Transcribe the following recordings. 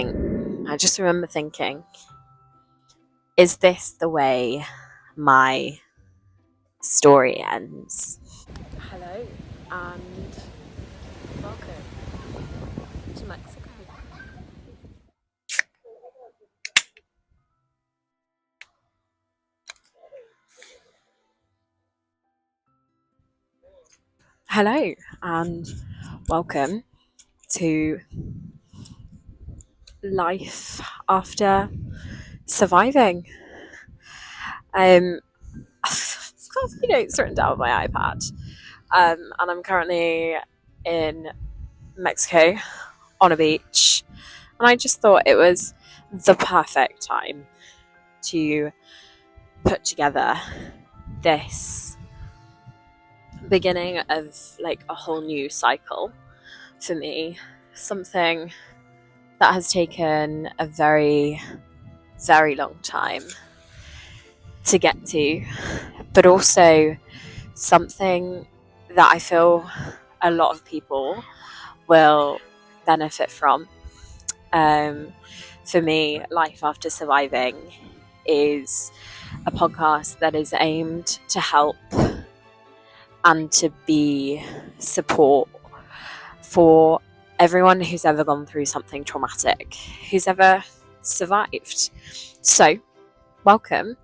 I just remember thinking, is this the way my story ends? Hello and welcome to Mexico. Hello and welcome to life after surviving. I've got a few notes written down on my iPad, and I'm currently in Mexico on a beach, and I just thought it was the perfect time to put together this beginning of like a whole new cycle for me, something that has taken a very, very long time to get to, but also something that I feel a lot of people will benefit from. For me, Life After Surviving is a podcast that is aimed to help and to be support for everyone who's ever gone through something traumatic, who's ever survived. So, welcome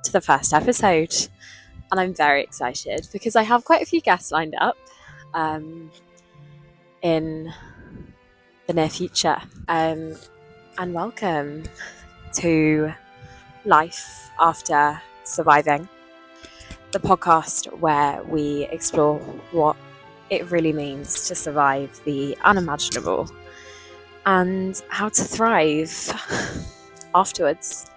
to the first episode. And I'm very excited because I have quite a few guests lined up in the near future. And welcome to Life After Surviving, the podcast where we explore what it really means to survive the unimaginable and how to thrive afterwards.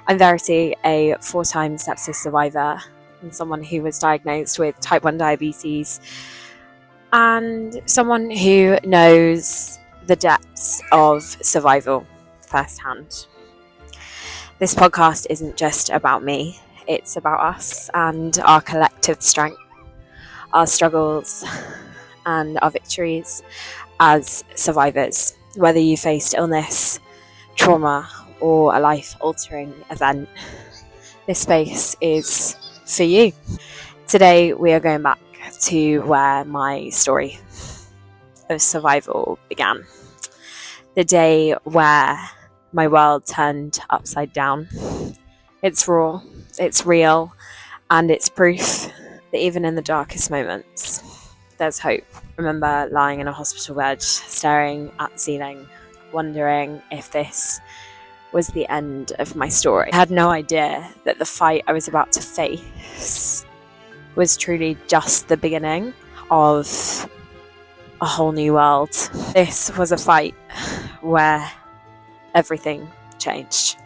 I'm Verity, a 4-time sepsis survivor and someone who was diagnosed with type 1 diabetes, and someone who knows the depths of survival firsthand. This podcast isn't just about me, it's about us and our collective strength, our struggles and our victories as survivors. Whether you faced illness, trauma, or a life-altering event, this space is for you. Today we are going back to where my story of survival began. The day where my world turned upside down. It's raw, it's real, and it's proof that even in the darkest moments, there's hope. I remember lying in a hospital bed, staring at the ceiling, wondering if this was the end of my story. I had no idea that the fight I was about to face was truly just the beginning of a whole new world. This was a fight where everything changed.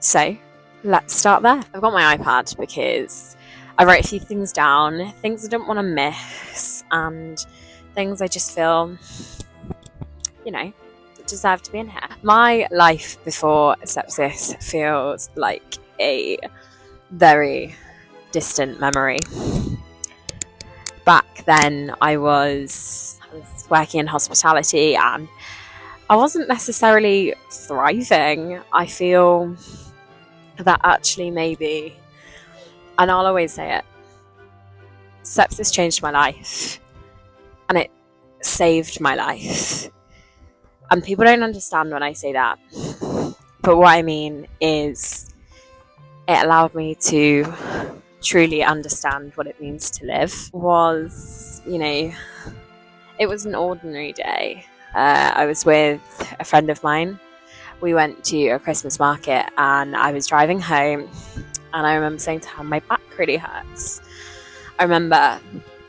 So let's start there. I've got my iPad because I wrote a few things down, things I don't want to miss, and things I just feel, deserve to be in here. My life before sepsis feels like a very distant memory. Back then, I was working in hospitality and I wasn't necessarily thriving. I feel that actually maybe, and I'll always say it, sepsis changed my life and it saved my life. And people don't understand when I say that. But what I mean is it allowed me to truly understand what it means to live. It was an ordinary day. I was with a friend of mine. We went to a Christmas market and I was driving home and I remember saying to her, my back really hurts. I remember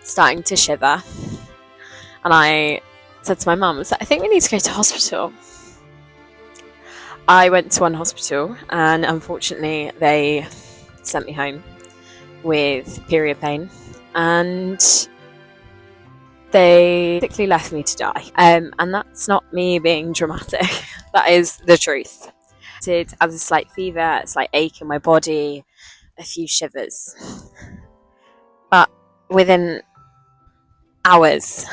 starting to shiver and I said to my mum, I think we need to go to hospital. I went to one hospital and unfortunately they sent me home with period pain and they basically left me to die. And that's not me being dramatic. That is the truth. It had a slight fever, a slight ache in my body, a few shivers. But within hours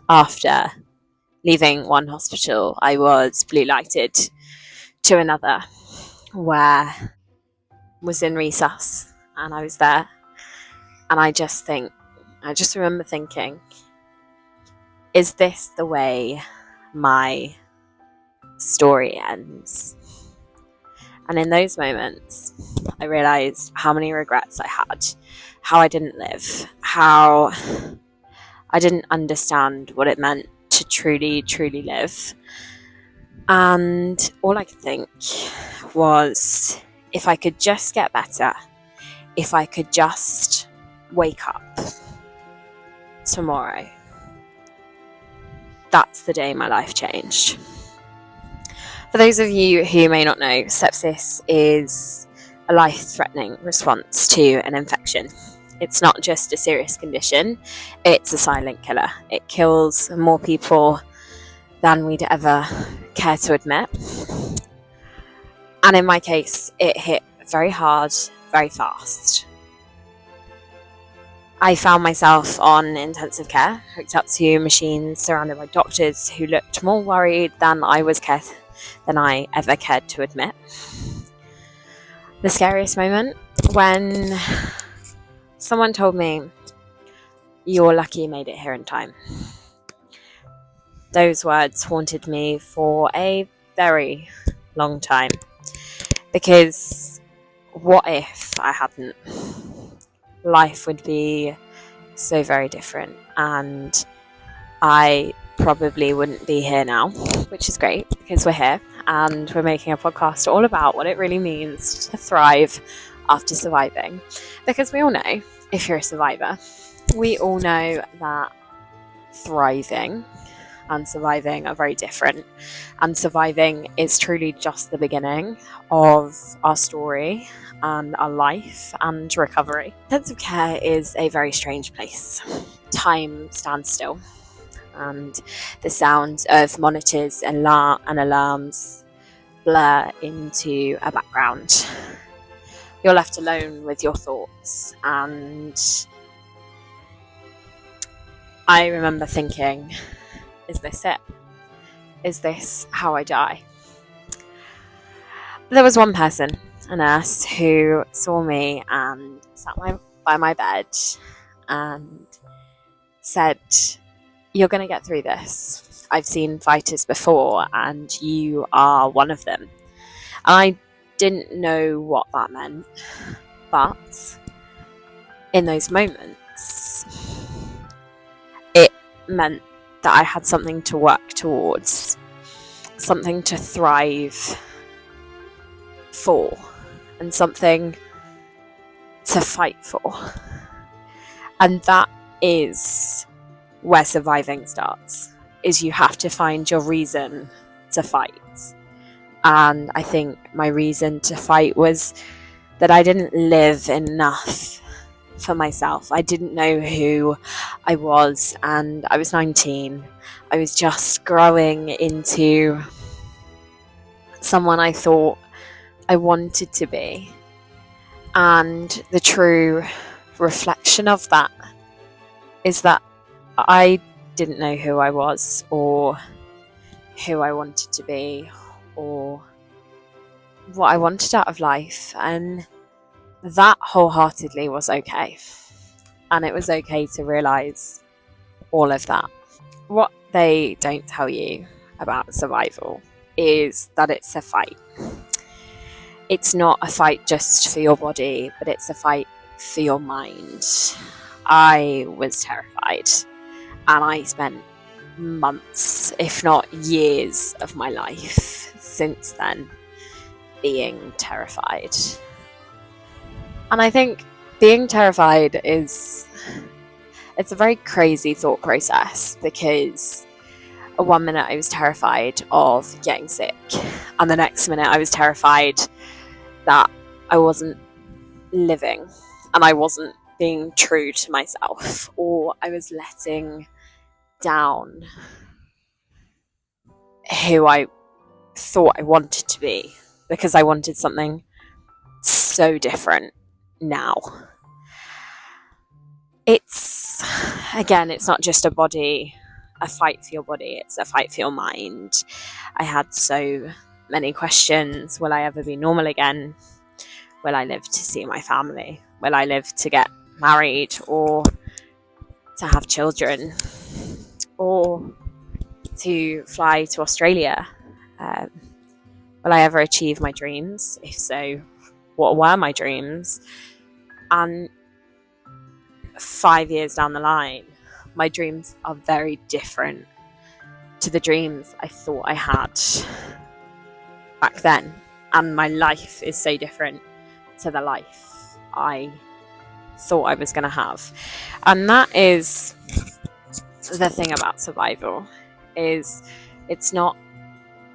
after leaving one hospital, I was blue lighted to another where was in resus, and I was there, and I just remember thinking, is this the way my story ends? And in those moments, I realised how many regrets I had, how I didn't live, how I didn't understand what it meant to truly, truly live. And all I could think was, if I could just get better, if I could just wake up tomorrow, that's the day my life changed. For those of you who may not know, sepsis is a life-threatening response to an infection. It's not just a serious condition, it's a silent killer. It kills more people than we'd ever care to admit. And in my case, it hit very hard, very fast. I found myself on intensive care, hooked up to machines, surrounded by doctors who looked more worried than I ever cared to admit. The scariest moment, when someone told me, "You're lucky you made it here in time." Those words haunted me for a very long time, because what if I hadn't? Life would be so very different, and I probably wouldn't be here now, which is great because we're here and we're making a podcast all about what it really means to thrive after surviving. Because we all know, if you're a survivor, we all know that thriving and surviving are very different, and surviving is truly just the beginning of our story and our life and recovery. Intensive care is a very strange place. Time stands still, and the sounds of monitors and alarms blur into a background. You're left alone with your thoughts, and I remember thinking, is this it? Is this how I die? There was one person, a nurse, who saw me and sat by my bed and said, "You're going to get through this. I've seen fighters before and you are one of them." I didn't know what that meant, but in those moments, it meant that I had something to work towards, something to thrive for, and something to fight for. And that is where surviving starts, is you have to find your reason to fight. And I think my reason to fight was that I didn't live enough for myself. I didn't know who I was, and I was 19. I was just growing into someone I thought I wanted to be. And the true reflection of that is that I didn't know who I was or who I wanted to be or what I wanted out of life, and that wholeheartedly was okay. And it was okay to realise all of that. What they don't tell you about survival is that it's a fight. It's not a fight just for your body, but it's a fight for your mind. I was terrified, and I spent months, if not years, of my life since then being terrified. And I think being terrified it's a very crazy thought process, because one minute I was terrified of getting sick, and the next minute I was terrified that I wasn't living and I wasn't being true to myself, or I was letting down who I thought I wanted to be, because I wanted something so different now. It's not just a body a fight for your body, it's a fight for your mind. I had so many questions. Will I ever be normal again? Will I live to see my family? Will I live to get married or to have children? Or to fly to Australia? Will I ever achieve my dreams? If so, what were my dreams? And 5 years down the line, my dreams are very different to the dreams I thought I had back then. And my life is so different to the life I thought I was going to have. And that is the thing about survival, is it's not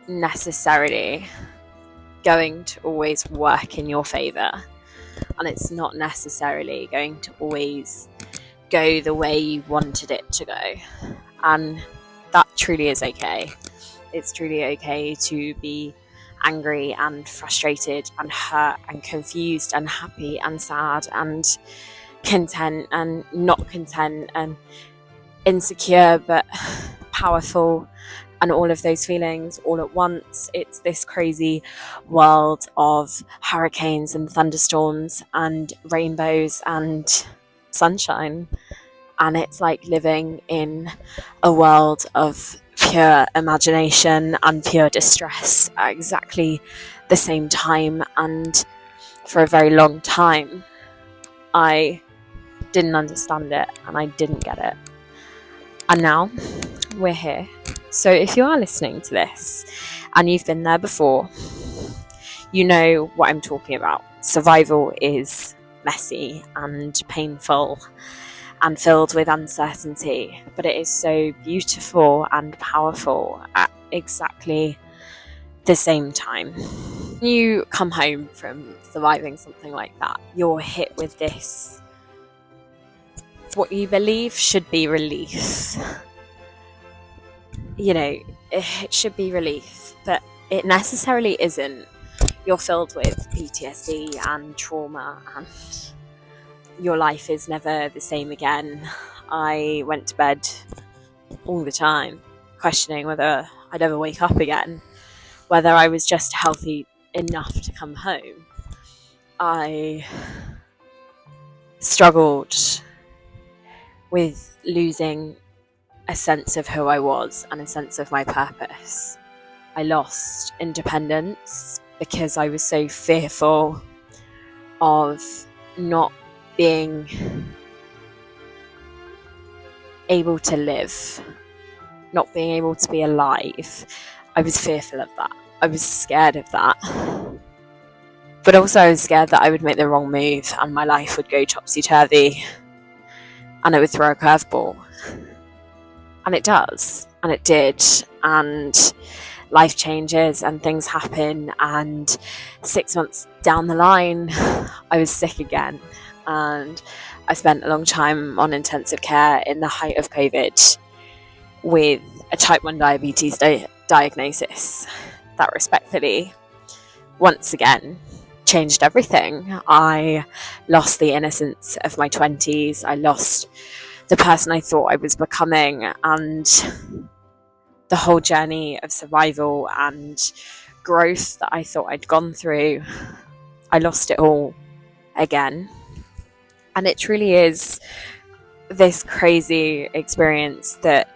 necessarily going to always work in your favor, and it's not necessarily going to always go the way you wanted it to go, and that truly is okay. It's truly okay to be angry and frustrated and hurt and confused and happy and sad and content and not content and insecure but powerful, and all of those feelings all at once. It's this crazy world of hurricanes and thunderstorms and rainbows and sunshine, and it's like living in a world of pure imagination and pure distress at exactly the same time. And for a very long time I didn't understand it and I didn't get it, and now we're here. So if you are listening to this and you've been there before, you know what I'm talking about. Survival is messy and painful and filled with uncertainty, but it is so beautiful and powerful at exactly the same time. When you come home from surviving something like that, you're hit with this, what you believe should be relief. You know, it should be relief, but it necessarily isn't. You're filled with PTSD and trauma, and your life is never the same again. I went to bed all the time questioning whether I'd ever wake up again, whether I was just healthy enough to come home. I struggled with losing a sense of who I was and a sense of my purpose. I lost independence because I was so fearful of not being able to live, not being able to be alive. I was fearful of that. I was scared of that. But also I was scared that I would make the wrong move and my life would go topsy-turvy and it would throw a curveball. And it does, and it did, and life changes and things happen, and 6 months down the line I was sick again, and I spent a long time on intensive care in the height of COVID with a type 1 diabetes diagnosis that respectfully, once again, changed everything. I lost the innocence of my 20s, I lost the person I thought I was becoming, and the whole journey of survival and growth that I thought I'd gone through. I lost it all again. And it truly is this crazy experience that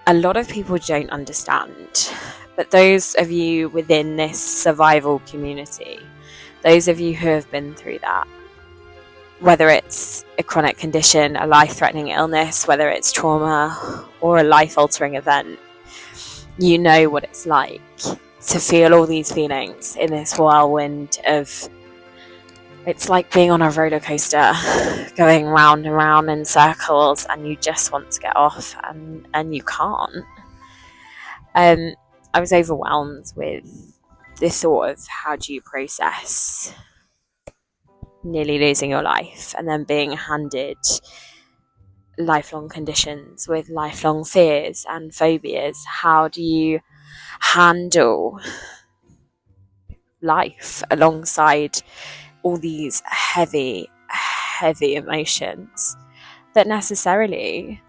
a lot of people don't understand. But those of you within this survival community, those of you who have been through that, whether it's a chronic condition, a life-threatening illness, whether it's trauma or a life-altering event, you know what it's like to feel all these feelings in this whirlwind of, it's like being on a roller coaster going round and round in circles, and you just want to get off and you can't. I was overwhelmed with the thought of, how do you process nearly losing your life and then being handed lifelong conditions with lifelong fears and phobias? How do you handle life alongside all these heavy emotions that necessarily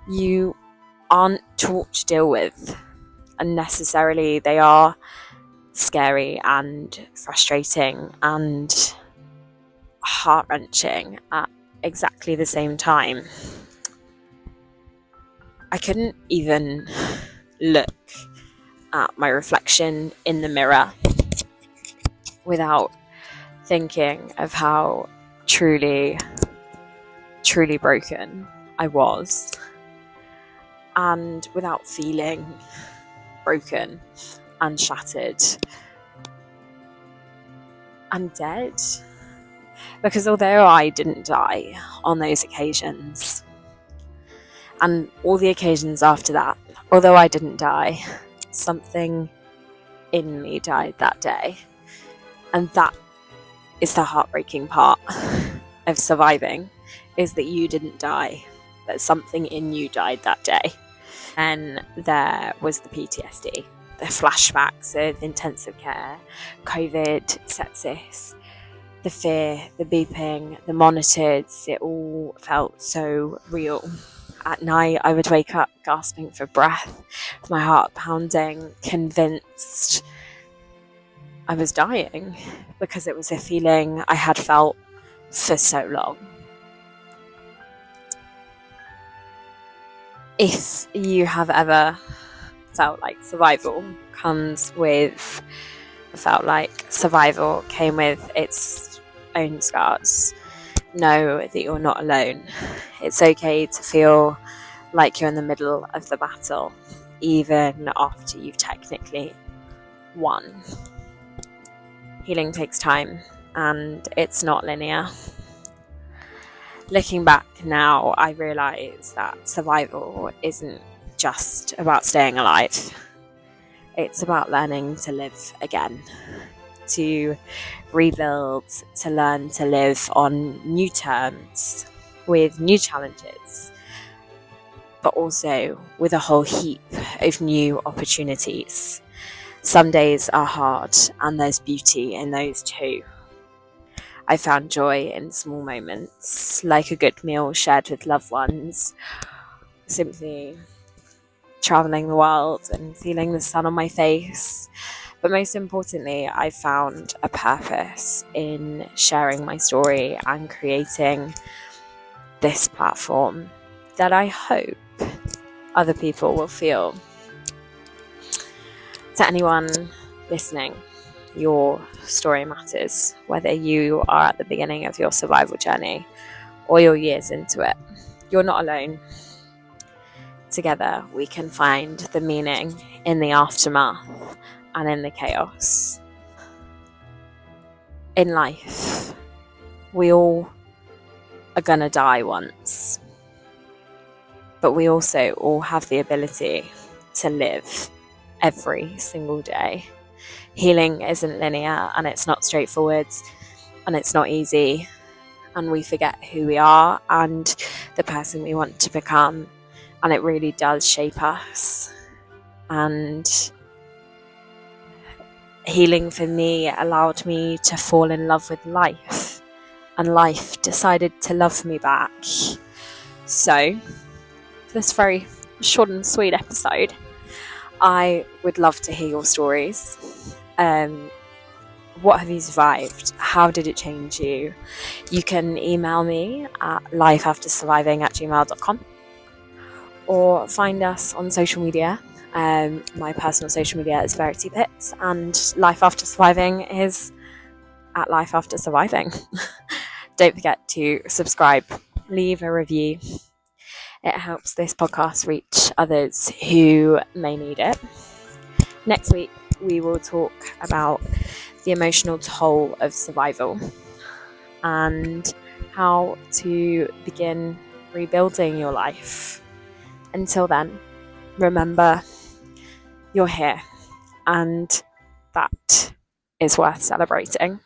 you aren't taught to deal with. And necessarily they are scary and frustrating and heart-wrenching at exactly the same time. I couldn't even look at my reflection in the mirror without thinking of how truly broken I was, and without feeling broken and shattered and dead. Because although I didn't die on those occasions, and all the occasions after that, although I didn't die, something in me died that day. And that is the heartbreaking part of surviving, is that you didn't die, but something in you died that day. And there was the PTSD, the flashbacks of intensive care, COVID, sepsis, the fear, the beeping, the monitored. It all felt so real. At night, I would wake up gasping for breath, with my heart pounding, convinced I was dying, because it was a feeling I had felt for so long. If you have ever felt like survival came with its own scars, know that you're not alone. It's okay to feel like you're in the middle of the battle, even after you've technically won. Healing takes time, and it's not linear. Looking back now, I realise that survival isn't just about staying alive. It's about learning to live again, to rebuild, to learn to live on new terms, with new challenges, but also with a whole heap of new opportunities. Some days are hard, and there's beauty in those too. I found joy in small moments, like a good meal shared with loved ones, simply travelling the world and feeling the sun on my face. But most importantly, I found a purpose in sharing my story and creating this platform that I hope other people will feel. To anyone listening, your story matters, whether you are at the beginning of your survival journey or you're years into it. You're not alone. Together, we can find the meaning in the aftermath and in the chaos. In life, we all are gonna die once, but we also all have the ability to live every single day. Healing isn't linear, and it's not straightforward, and it's not easy, and we forget who we are and the person we want to become, and it really does shape us. And healing for me allowed me to fall in love with life, and life decided to love me back. So, for this very short and sweet episode, I would love to hear your stories. What have you survived? How did it change you? You can email me at lifeaftersurviving@gmail.com, or find us on social media. My personal social media is Verity Pits, and Life After Surviving is at Life After Surviving. Don't forget to subscribe, leave a review. It helps this podcast reach others who may need it. Next week, we will talk about the emotional toll of survival and how to begin rebuilding your life. Until then, remember, you're here, and that is worth celebrating.